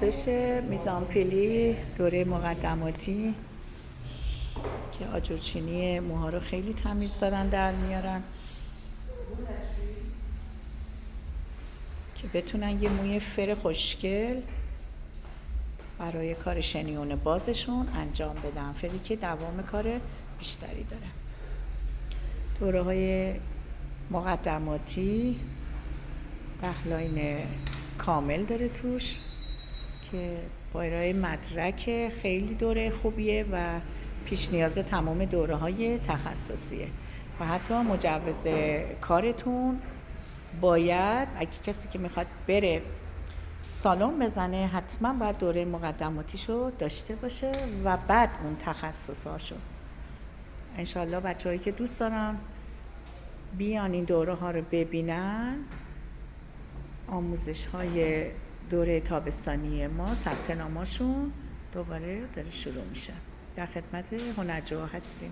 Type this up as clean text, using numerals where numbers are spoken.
آموزش میزانپلی دوره مقدماتی که آجرچینی موها رو خیلی تمیز دارن در میارن که بتونن یه موی فر خوشگل برای کار شنیون بازشون انجام بدن، فری که دوام کار بیشتری داره. دوره های مقدماتی 10 لاین کامل داره توش که با ارائه مدرک خیلی دوره خوبیه و پیش نیاز تمام دوره های تخصصیه و حتی مجوز کارتون باید اگه کسی که میخواد بره سالن بزنه حتما باید دوره مقدماتیشو داشته باشه و بعد اون تخصصاشو. انشالله بچه هایی که دوست دارن بیان این دوره ها رو ببینن، آموزش های دوره تابستانی ما ثبت ناماشون دوباره داره شروع میشه. در خدمت هنرجوها هستیم.